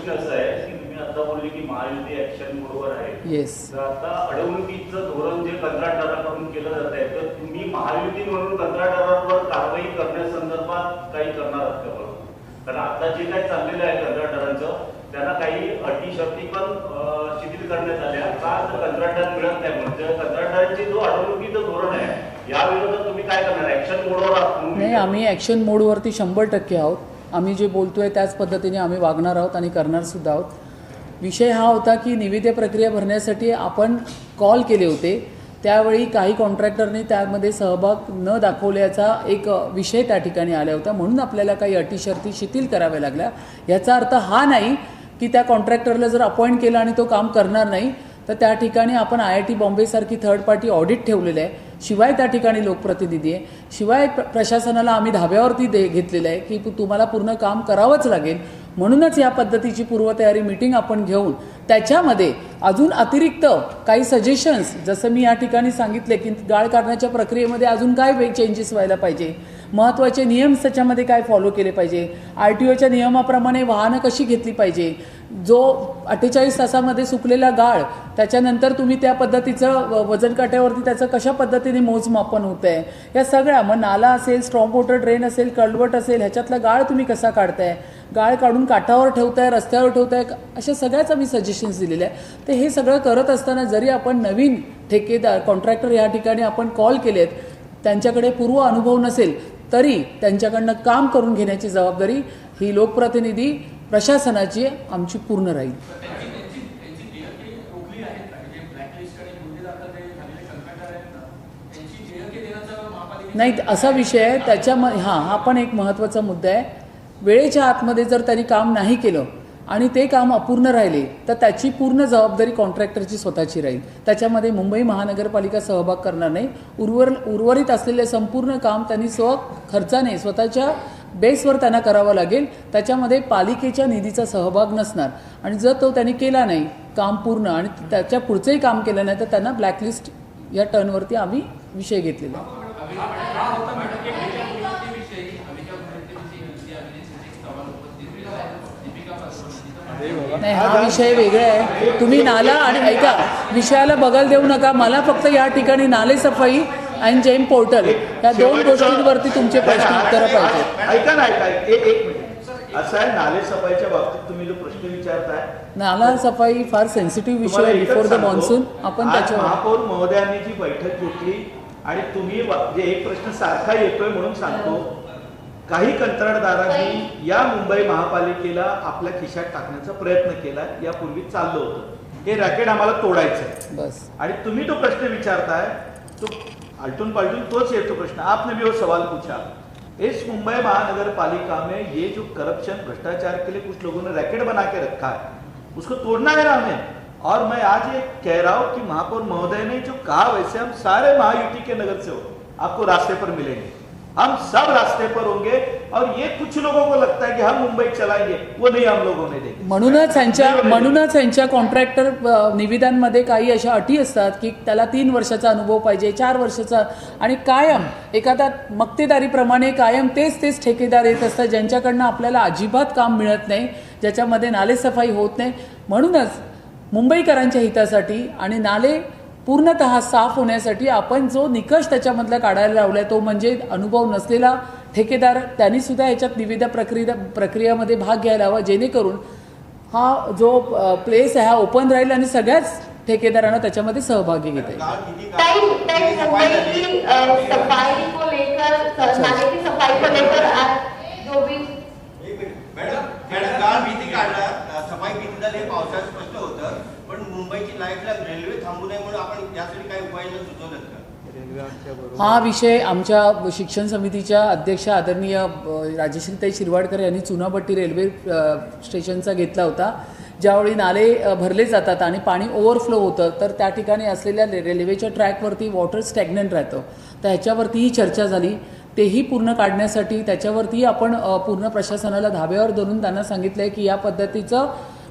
प्रश्न असा आहे की तुम्ही आता बोलले की महायुती ऍक्शन मोडवर आहे. येस. तर आता अडवणुकीचं धोरण जे कंत्राटदाराकडून केलं जात आहे तर तुम्ही महायुती म्हणून कंत्राटदारावर कारवाई करण्यासंदर्भात काही करणार आहात का? कारण आता जे काही चाललेलं आहे कंत्राटदारांचं त्यांना काही अटी शर्ती पण शिथिल करण्यात आल्या का तर कंत्राटदार मिळत नाही. म्हणजे कंत्राटदारांची जो अडवणुकीचं धोरण आहे या विरोधात तुम्ही काय करणार? ऍक्शन मोडवर आहात? नाही, आम्ही ॲक्शन मोडवरती 100% आहोत. आम्ही जे बोलतोय त्याच पद्धतीने आम्ही वागणार आहोत आणि करणार सुद्धा आहोत. विषय हा होता की निविदा प्रक्रिया भरण्यासाठी आपण कॉल केले होते, त्यावेळी काही कॉन्ट्रॅक्टरने त्यामध्ये सहभाग न दाखवल्याचा एक विषय त्या ठिकाणी आला होता, म्हणून आपल्याला काही अटी शर्ती शिथिल कराव्या लागल्या. याचा अर्थ हा नाही की त्या कॉन्ट्रॅक्टरला जर अपॉइंट केलं आणि तो काम करणार नाही तर त्या ठिकाणी आपण IIT बॉम्बेसारखी थर्ड पार्टी ऑडिट ठेवलेलं आहे. शिवाय त्या ठिकाणी लोकप्रतिनिधी आहे, शिवाय प्रशासनाला आम्ही धाब्यावरती घेतलेलं आहे की तुम्हाला पूर्ण काम करावंच लागेल. म्हणूनच या पद्धतीची पूर्वतयारी मीटिंग आपण घेऊन त्याच्यामध्ये अजून अतिरिक्त काही सजेशन्स, जसं मी या ठिकाणी सांगितले की गाळ काढण्याच्या प्रक्रियेमध्ये अजून काय चेंजेस व्हायला पाहिजे, महत्त्वाचे नियम त्याच्यामध्ये काय फॉलो केले पाहिजे, RTOच्या नियमाप्रमाणे वाहनं कशी घेतली पाहिजे, जो 48 तासामध्ये सुकलेला गाळ त्याच्यानंतर तुम्ही त्या पद्धतीचं वजन काट्यावरती त्याचं कशा पद्धतीने मोजमापन होतं आहे, या सगळ्या, मग नाला असेल, स्ट्रॉंग वॉटर ड्रेन असेल, कळवट असेल, ह्याच्यातला गाळ तुम्ही कसा काढताय, गाळ काढून काठावर ठेवताय, रस्त्यावर ठेवताय, अशा सगळ्याच आम्ही सजेशन्स दिलेले आहे. तर हे सगळं करत असताना जरी आपण नवीन ठेकेदार कॉन्ट्रॅक्टर या ठिकाणी आपण कॉल केलेत, त्यांच्याकडे पूर्व अनुभव नसेल तरी त्यांच्याकडनं काम करून घेण्याची जबाबदारी ही लोकप्रतिनिधी प्रशासनाची आमची पूर्ण राहील. नाही, असा विषय आहे त्याच्यामध्ये. हा पण एक महत्त्वाचा मुद्दा आहे. वेळेच्या आतमध्ये जर त्यांनी काम नाही केलं आणि ते काम अपूर्ण राहिले तर त्याची पूर्ण जबाबदारी कॉन्ट्रॅक्टरची स्वतःची राहील. त्याच्यामध्ये मुंबई महानगरपालिका सहभाग करणार नाही. उर्वरित असलेले संपूर्ण काम त्यांनी खर्चाने स्वतःच्या बेसवर त्यांना करावं लागेल. त्याच्यामध्ये पालिकेच्या निधीचा सहभाग नसणार आणि जर तो त्यांनी केला नाही काम पूर्ण आणि त्याच्या पुढचंही काम केलं नाही तर त्यांना ब्लॅकलिस्ट या टर्नवरती आम्ही विषय घेतलेला आहे. नाही, हा विषय वेगळा आहे. तुम्ही नाला आणि ऐका, विषयाला बगल देऊ नका. मला फक्त या ठिकाणी नाले सफाई आणि जेम पोर्टल या दोन गोष्टींवरती तुमचे प्रश्न उत्तर पाहिजे. ऐका ना, एक मिनिट. असं आहे, नाले सफाईच्या बाबतीत तुम्ही जो प्रश्न विचारताय, नाला सफाई फार सेन्सिटिव्ह विषय आहे. बिफोर द मॉन्सून आपण त्याच्यावर महापौर महोदयांनी जी बैठक घेतली आणि तुम्ही जे एक प्रश्न सारखा येतोय म्हणून सांगतो, काही कंत्राटदारांनी या मुंबई महापालिकेला आपल्या खिशात टाकण्याचा प्रयत्न केला. यापूर्वी चाललं होतं, हे रॅकेट आम्हाला तोडायचं बस. आणि तुम्ही तो प्रश्न विचारताय तो आलटून पालटून तोच येतो प्रश्न. आपने भी वो सवाल पूछा, इस मुंबई महानगर पालिका में ये जो करप्शन भ्रष्टाचार के लिए कुछ लोगों ने रैकेट बना के रखा है, उसको तोड़ना है ना हमें. और मैं आज ये कह रहा हूं कि महापौर महोदय ने जो कहा, वैसे हम सारे महायुति के नगर से हो आपको रास्ते पर मिलेंगे. हम सब रास्ते पर होंगे और ये कुछ लोगों को लगता है कि हम मुंबई चलाएंगे, वो नहीं हम लोगों ने देखा. म्हणूनच यांच्या कॉन्ट्रॅक्टर निविदांमध्ये काही अशा अटी असतात की त्याला 3 वर्षाचा अनुभव पाहिजे, 4 वर्षाचा, आणि कायम एखाद्या मक्तेदारीप्रमाणे कायम तेच ठेकेदार येत असतात ज्यांच्याकडनं आपल्याला अजिबात काम मिळत नाही, ज्याच्यामध्ये नालेसफाई होत नाही. म्हणूनच मुंबईकरांच्या हितासाठी आणि नाले पूर्णतः साफ होण्यासाठी आपण जो निकष त्याच्यामधला काढायला लावला आहे तो म्हणजे अनुभव नसलेला ठेकेदार त्यांनी सुद्धा याच्यात निविदा प्रक्रियामध्ये भाग घ्यायला हवा, जेणेकरून हा जो प्लेस आहे हा ओपन राहील आणि सगळ्याच ठेकेदारांना त्याच्यामध्ये सहभागी घेता येईल. सफाई भीतीला पावसाचं स्पष्ट होतं, पण मुंबईची लाईफलाईन रेल्वे थांबू नये म्हणून आपण यासाठी काही उपाययोजना सुचवल्यात का? हा विषय आमच्या शिक्षण समितीच्या अध्यक्ष आदरणीय राजश्रीताई शिरवाडकर यांनी चुनाभट्टी रेल्वे स्टेशनचा घेतला होता. ज्यावेळी नाले भरले जातात आणि पाणी ओव्हरफ्लो होतं तर त्या ठिकाणी असलेल्या रेल्वेच्या ट्रॅकवरती वॉटर स्टॅग्नंट राहतं, तर ह्याच्यावरतीही चर्चा झाली. तेही पूर्ण काढण्यासाठी त्याच्यावरती आपण पूर्ण प्रशासनाला धाब्यावर धरून त्यांना सांगितलं आहे की या पद्धतीचं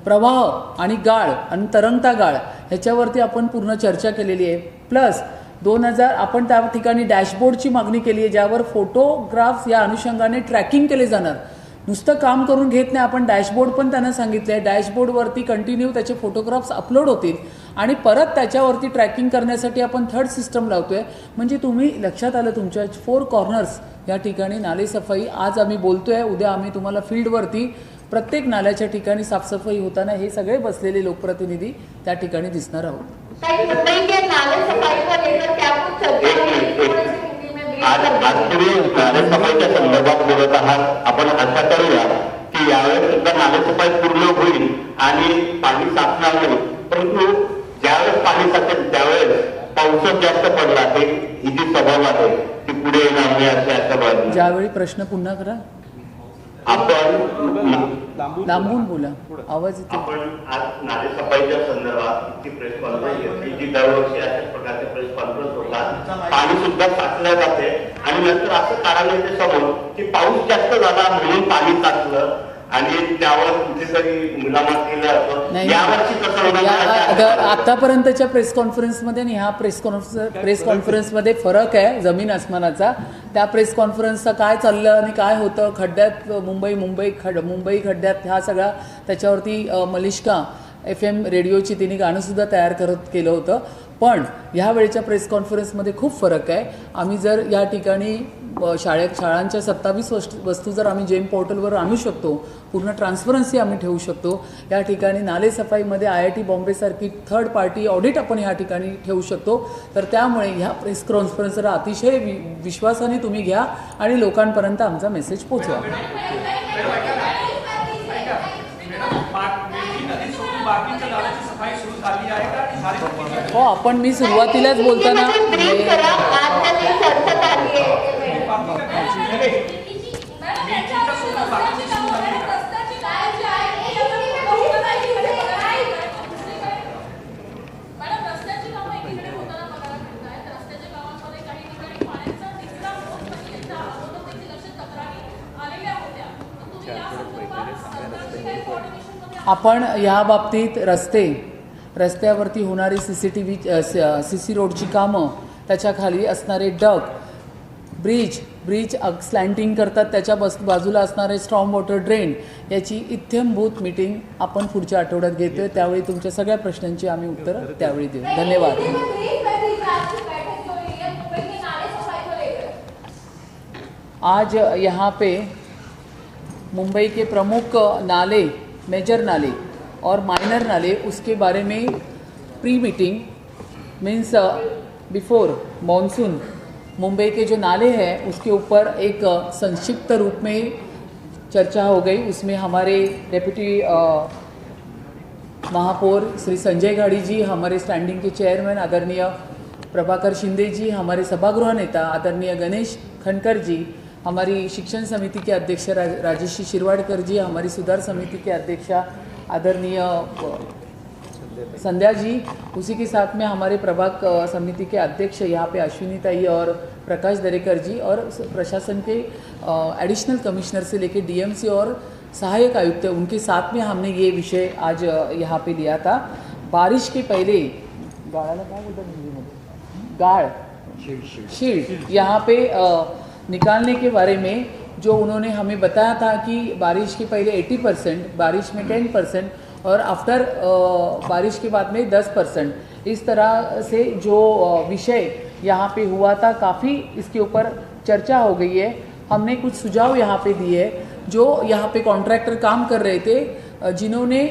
प्रवाह आणि गाळ आणि तरंगता गाळ ह्याच्यावरती आपण पूर्ण चर्चा केलेली आहे. प्लस 2000 आपण त्या ठिकाणी डॅशबोर्डची मागणी केली आहे ज्यावर फोटोग्राफ्स या अनुषंगाने ट्रॅकिंग केले जाणार नुसतं काम करून घेत नाही, आपण डॅशबोर्ड पण त्यांना सांगितलं आहे. डॅशबोर्डवरती कंटिन्यू त्याचे फोटोग्राफ्स अपलोड होतील आणि परत त्याच्यावरती ट्रॅकिंग करण्यासाठी आपण थर्ड सिस्टम लावतो आहे. म्हणजे तुम्ही लक्षात आलं, तुमच्या 4 कॉर्नर्स या ठिकाणी नालेसफाई आज आम्ही बोलतो आहे, उद्या आम्ही तुम्हाला फील्डवरती प्रत्येक नाल्याच्या ठिकाणी साफसफाई होताना हे सगळे बसलेले लोकप्रतिनिधी त्या ठिकाणी दिसणार आहोत. आज तुम्ही नालेसफाईच्या संदर्भात बोलत आहात. आपण आशा करूया की यावेळेस सुद्धा नालेसफाई पूर्ण होईल आणि पाणी साचणार नाही. परंतु ज्यावेळेस पाणी साचेल त्यावेळेस पाऊसच जास्त पडला ही जी स्वभाव आहे ती पुढे येणार नाही अशी आशा बाळगली. ज्यावेळी प्रश्न पुन्हा करा, आपण लांबून बोला, आवाज येतो. आपण आज नालेसफाईच्या संदर्भात इतकी प्रेस कॉन्फरन्स घेतली जी दरवर्षी अशाच प्रकारचे प्रेस कॉन्फरन्स होतात. पाणी सुद्धा साचलं जाते आणि नंतर असं कारण येते समोर की पाऊस जास्त झाला म्हणून पाणी साचलं आणि त्यावर कुठेतरी मुलामत केलं असं. यावर्षी कसं होणार? आतापर्यंतच्या प्रेस कॉन्फरन्समध्ये आणि ह्या प्रेस कॉन्फरन्समध्ये फरक आहे जमीन आसमानाचा. त्या प्रेस कॉन्फरन्सचं काय चाललं आणि काय होतं, खड्ड्यात मुंबई खड्ड्यात, ह्या सगळा त्याच्यावरती मलिष्का FM रेडिओची तिने गाणंसुद्धा तयार केलं होतं. पण ह्या वेळेच्या प्रेस कॉन्फरन्समध्ये खूप फरक आहे. आम्ही जर या ठिकाणी शाळांच्या 27 वस्तू जर आम्ही जेम पोर्टलवर आणू शकतो, पूर्ण ट्रान्सपरन्सी आम्ही ठेवू शकतो. या ठिकाणी नालेसफाईमध्ये IIT बॉम्बेसारखी थर्ड पार्टी ऑडिट आपण या ठिकाणी ठेवू शकतो. तर त्यामुळे ह्या प्रेस कॉन्फरन्सला अतिशय विश्वासाने तुम्ही घ्या आणि लोकांपर्यंत आमचा मेसेज पोचवा. हो, आपण मी सुरुवातीलाच बोलताना आपण या बाबतीत रस्त्यावरती होणारी CC रोडची कामं, त्याच्याखाली असणारे डक, ब्रिज स्लँटिंग करतात, त्याच्या बाजूला असणारे स्ट्रॉम वॉटर ड्रेन, याची इत्थंभूत मीटिंग आपण पुढच्या आठवड्यात घेतोय. त्यावेळी तुमच्या सगळ्या प्रश्नांची आम्ही उत्तरं त्यावेळी देऊ. धन्यवाद. आज यहाँ पे मुंबई के प्रमुख नाले, मेजर नाले और माइनर नाले, उसके बारे में pre meeting means before monsoon Mumbai के जो नाले हैं उसके ऊपर एक संक्षिप्त रूप में चर्चा हो गई. उसमें हमारे डेप्यूटी महापौर श्री संजय गाड़ी जी, हमारे स्टैंडिंग के चेयरमैन आदरणीय प्रभाकर शिंदे जी, हमारे सभागृह नेता आदरणीय गणेश खनकर जी, हमारी शिक्षण समिति के अध्यक्ष राजेशी शिरवाडकर जी, हमारी सुधार समिति के अध्यक्षा आदरणीय संध्या जी, उसी के साथ में हमारे प्रभाग समिति के अध्यक्ष यहाँ पे अश्विनी ताई और प्रकाश दरेकर जी, और प्रशासन के एडिशनल कमिश्नर से लेके DMC और सहायक आयुक्त, उनके साथ में हमने ये विषय आज यहाँ पे लिया था. बारिश के पहले गाड़ शील्ड यहाँ पे निकालने के बारे में जो उन्होंने हमें बताया था कि बारिश के पहले 80%, बारिश में 10% और आफ्टर बारिश के बाद में 10%, इस तरह से जो विषय यहाँ पे हुआ था, काफ़ी इसके ऊपर चर्चा हो गई है. हमने कुछ सुझाव यहाँ पे दिए जो यहाँ पे कॉन्ट्रैक्टर काम कर रहे थे, जिन्होंने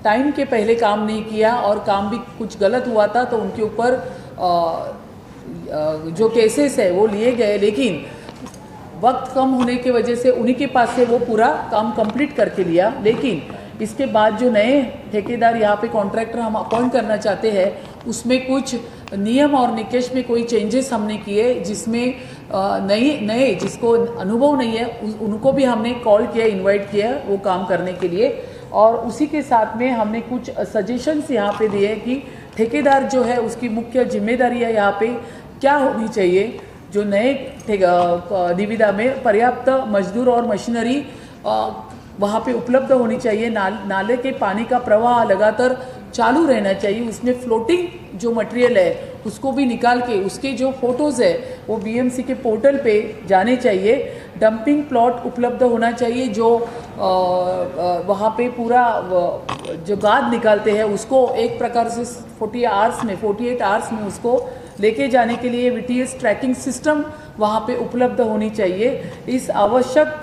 टाइम के पहले काम नहीं किया और काम भी कुछ गलत हुआ था, तो उनके ऊपर जो केसेस है वो लिए गए, लेकिन वक्त कम होने की वजह से उन्हीं के पास से वो पूरा काम कंप्लीट करके लिया. लेकिन इसके बाद जो नए ठेकेदार यहाँ पे कॉन्ट्रैक्टर हम अपॉइंट करना चाहते हैं, उसमें कुछ नियम और निकष में कोई चेंजेस हमने किए, जिसमें नए जिसको अनुभव नहीं है उनको भी हमने कॉल किया, इनवाइट किया वो काम करने के लिए. और उसी के साथ में हमने कुछ सजेशंस यहाँ पे दिए कि ठेकेदार जो है उसकी मुख्य जिम्मेदारियाँ यहाँ पे क्या होनी चाहिए. जो नए निविदा में पर्याप्त मजदूर और मशीनरी वहाँ पे उपलब्ध होनी चाहिए. नाले के पानी का प्रवाह लगातार चालू रहना चाहिए। उसमें फ्लोटिंग जो मटेरियल है उसको भी निकाल के उसके जो फोटोज़ है वो बीएमसी के पोर्टल पे जाने चाहिए। डंपिंग प्लॉट उपलब्ध होना चाहिए जो वहाँ पे पूरा जो गाद निकालते हैं उसको एक प्रकार से 48 आवर्स में उसको लेके जाने के लिए VTS ट्रैकिंग सिस्टम वहाँ पे उपलब्ध होनी चाहिए। इस आवश्यक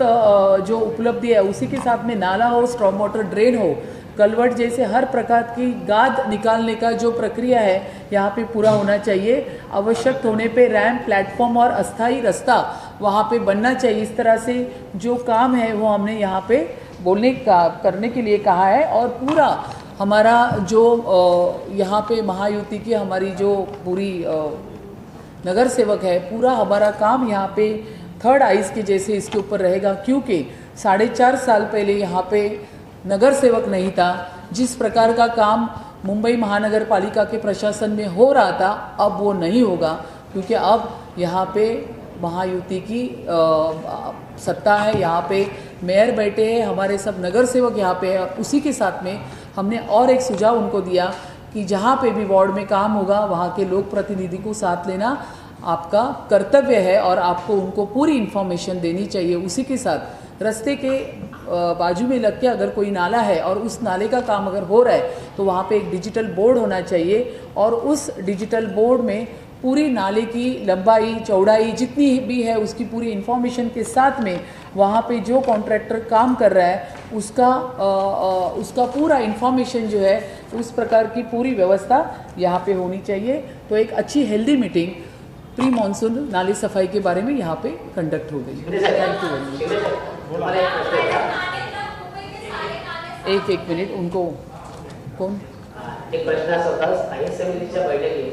जो उपलब्धि है उसी के साथ में नाला हो, स्ट्रॉम वाटर ड्रेन हो, कलवर्ट जैसे हर प्रकार की गाद निकालने का जो प्रक्रिया है यहाँ पे पूरा होना चाहिए। आवश्यक होने पे रैम्प, प्लेटफॉर्म और अस्थायी रास्ता वहाँ पे बनना चाहिए। इस तरह से जो काम है वो हमने यहाँ पे करने के लिए कहा है। और पूरा हमारा जो यहाँ पे महायुति की हमारी जो पूरी नगर सेवक है, पूरा हमारा काम यहाँ पे थर्ड आइज के जैसे इसके ऊपर रहेगा, क्योंकि 4.5 साल पहले यहाँ पे नगर सेवक नहीं था। जिस प्रकार का काम मुंबई महानगर पालिका के प्रशासन में हो रहा था अब वो नहीं होगा, क्योंकि अब यहाँ पे महायुति की सत्ता है। यहाँ पे मेयर बैठे हैं, हमारे सब नगर सेवक यहाँ पे है। उसी के साथ में हमने और एक सुझाव उनको दिया कि जहाँ पे भी वार्ड में काम होगा वहाँ के लोक प्रतिनिधि को साथ लेना आपका कर्तव्य है और आपको उनको पूरी इन्फॉर्मेशन देनी चाहिए। उसी के साथ रास्ते के बाजू में लग के अगर कोई नाला है और उस नाले का काम अगर हो रहा है तो वहाँ पे एक डिजिटल बोर्ड होना चाहिए और उस डिजिटल बोर्ड में पूरी नाले की लंबाई चौड़ाई जितनी भी है उसकी पूरी इन्फॉर्मेशन के साथ में वहाँ पे जो कॉन्ट्रैक्टर काम कर रहा है उसका पूरा इन्फॉर्मेशन जो है उस प्रकार की पूरी व्यवस्था यहाँ पे होनी चाहिए। तो एक अच्छी हेल्दी मीटिंग प्री मानसून नाली सफाई के बारे में यहाँ पे कंडक्ट हो गई। Thank you. एक मिनट उनको कौन एक प्रश्न असा होता, स्थायी समितीच्या बैठकीत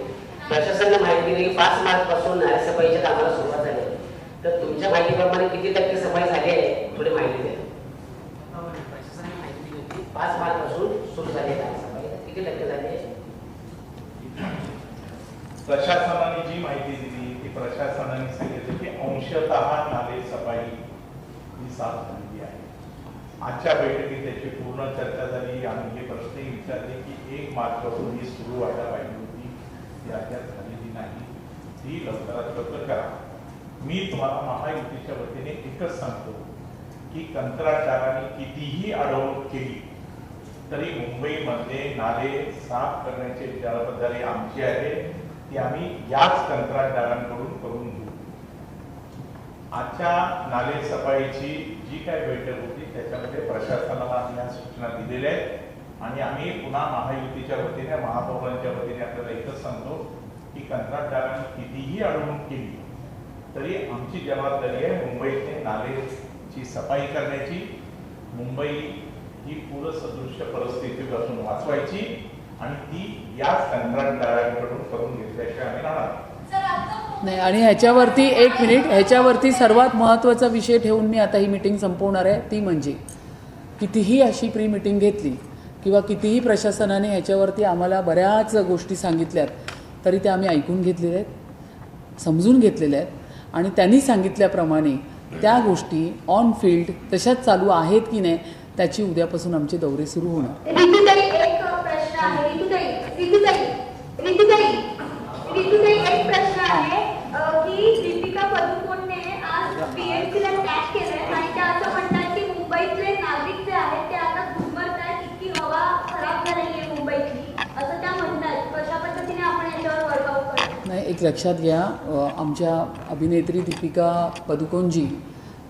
प्रशासनाने माहिती दिली की 5 मार्च पासून नालेसफाईच्या कामाला सुरुवात झाली आहे, तर तुमच्या माहितीप्रमाणे किती टक्के सफाई झाली आहे थोडी माहिती द्या। प्रशासनाने माहिती दिली की 5 मार्च पासून सुरू झाली आहे नालेसफाई, किती टक्के झाली आहे? प्रशासनाने जी माहिती दिली ती प्रशासनाने सांगितलं की अंशतः नालेसफाई ही साफ झालेली आहे। आजच्या बैठकीत त्याची पूर्ण चर्चा झाली। आम्ही हे प्रश्नही विचारले की 1 मार्च पासून ही सुरू व्हायला पाहिजे होती, ती अद्याप झालेली नाही, ती लवकरात लवकर करा। मी तुम्हाला महायुतीच्या वतीने एकच सांगतो की कंत्राटदारांनी कितीही अडवणूक केली तरी मुंबईमध्ये नाले साफ करण्याची जबाबदारी आमची आहे, ती आम्ही याच कंत्राटदारांकडून करून घेऊ। आजच्या नाले सफाईची जी काय बैठक होती त्याच्यामध्ये प्रशासनाला आम्ही या सूचना दिलेल्या आहेत आणि आम्ही पुन्हा महायुतीच्या वतीने महापौरांच्या वतीने आपल्याला एकच सांगतो की कंत्राटदारांनी कितीही अडवणूक केली तरी आमची जबाबदारी आहे मुंबईतले नालेची सफाई करण्याची, मुंबई ही पूरसदृश्य परिस्थितीपासून वाचवायची आणि ती याच कंत्राटदारांकडून करून घेतल्याशिवाय आम्ही राहणार नाही। आणि ह्याच्यावरती एक मिनिट, ह्याच्यावरती सर्वात महत्त्वाचा विषय ठेवून मी आता ही मीटिंग संपवणार आहे, ती म्हणजे कितीही अशी प्री मीटिंग घेतली किंवा कितीही प्रशासनाने ह्याच्यावरती आम्हाला बऱ्याच गोष्टी सांगितल्यात तरी त्या आम्ही ऐकून घेतलेल्या आहेत, समजून घेतलेल्या आहेत आणि त्यांनी सांगितल्याप्रमाणे त्या गोष्टी ऑन फील्ड तशाच चालू आहेत की नाही त्याची उद्यापासून आमचे दौरे सुरू होणार। एक प्रश्न आहे ऋतुताई एक प्रश्न आहे की दीपिका पदुकोणने आज बीएमसीला टॅग केलंय आणि त्या असं म्हणतात की मुंबईतले नागरिक जे आहेत ते आता घुमरतात, इतकी हवा खराब झालेली आहे मुंबईतली असं त्या म्हणतात। कशा पद्धतीने आपण याच्यावर वर्कआउट करतो? नाही, एक लक्षात घ्या, आमच्या अभिनेत्री दीपिका पदुकोणजी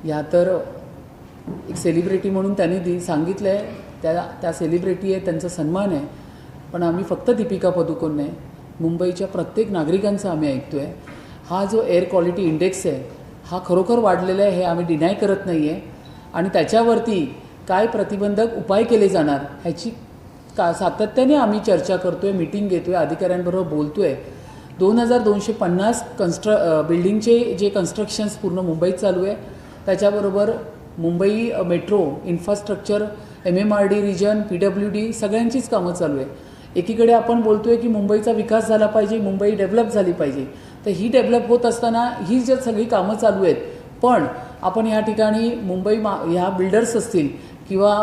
या तर एक सेलिब्रिटी म्हणून त्यांनी सांगितलं आहे, त्या सेलिब्रिटी आहे, त्यांचा सन्मान आहे, पण आम्ही फक्त दीपिका पदुकोण नाही, मुंबईच्या प्रत्येक नागरिकांचं आम्ही ऐकतो आहे। हा जो एअर क्वालिटी इंडेक्स आहे हा खरोखर वाढलेला आहे, हे आम्ही डिनाय करत नाही आहे आणि त्याच्यावरती काय प्रतिबंधक उपाय केले जाणार ह्याची सातत्याने आम्ही चर्चा करतो आहे, मीटिंग घेतो आहे, अधिकाऱ्यांबरोबर बोलतो आहे। 2250 बिल्डिंगचे जे कन्स्ट्रक्शन्स पूर्ण मुंबईत चालू आहे, त्याच्याबरोबर Mumbai metro infrastructure MMRD region PWD सगळ्यांचीच कामं चालू आहे। एकीकडे आपण बोलतो आहे की मुंबईचा विकास झाला पाहिजे, मुंबई डेव्हलप झाली पाहिजे, तर ही डेव्हलप होत असताना ही जर सगळी कामं चालू आहेत पण आपण ह्या ठिकाणी मुंबई ह्या बिल्डर्स असतील किंवा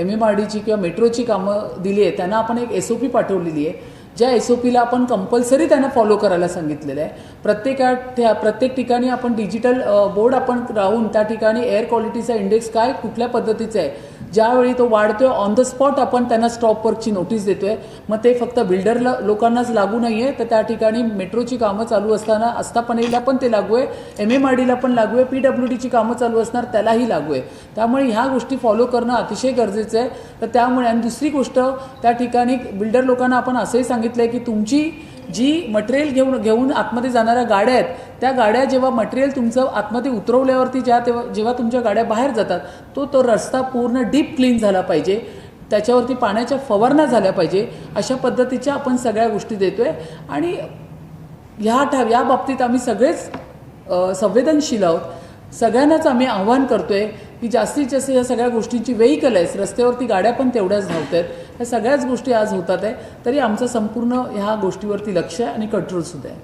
MMRDची किंवा मेट्रोची कामं दिली आहे त्यांना आपण एक SOP पाठवलेली आहे, ज्या SOPला आपण कंपल्सरी त्यांना फॉलो करायला सांगितलेलं आहे. प्रत्येक ठिकाणी आपण डिजिटल बोर्ड आपण राहून त्या ठिकाणी एअर क्वालिटीचा इंडेक्स काय कुठल्या पद्धतीचा आहे, ज्यावेळी तो वाढतोय ऑन द स्पॉट आपण त्यांना स्टॉप वर्कची नोटीस देतोय. मग ते फक्त बिल्डरला लोकांनाच लागू नाही आहे, तर त्या ठिकाणी मेट्रोची कामं चालू असताना आस्थापनेला पण ते लागू आहे, MMRDला पण लागू आहे, PWDची कामं चालू असणार त्यालाही लागू आहे. त्यामुळे ह्या गोष्टी फॉलो करणं अतिशय गरजेचं आहे. तर त्यामुळे आणि दुसरी गोष्ट त्या ठिकाणी बिल्डर लोकांना आपण असंही सांगितलं आहे की तुमची जी मटेरियल घेऊन आतमध्ये जाणाऱ्या गाड्या आहेत त्या गाड्या जेव्हा मटेरियल तुमचं आतमध्ये उतरवल्यावरती जेव्हा तुमच्या गाड्या बाहेर जातात तो रस्ता पूर्ण डीप क्लीन झाला पाहिजे, त्याच्यावरती पाण्याच्या फवारण्या झाल्या पाहिजे, अशा पद्धतीच्या आपण सगळ्या गोष्टी देतोय. आणि या बाबतीत आम्ही सगळेच संवेदनशील आहोत. सगळ्यांनाच आम्ही आव्हान करतोय की जास्तीत जास्त या सगळ्या गोष्टींची व्हेइकल आहे, रस्त्यावरती गाड्या पण तेवढ्याच धावत आहेत, ह्या सगळ्याच गोष्टी आज होतात आहे. तरी आमचं संपूर्ण ह्या गोष्टीवरती लक्ष आहे आणि कंट्रोल सुद्धा आहे.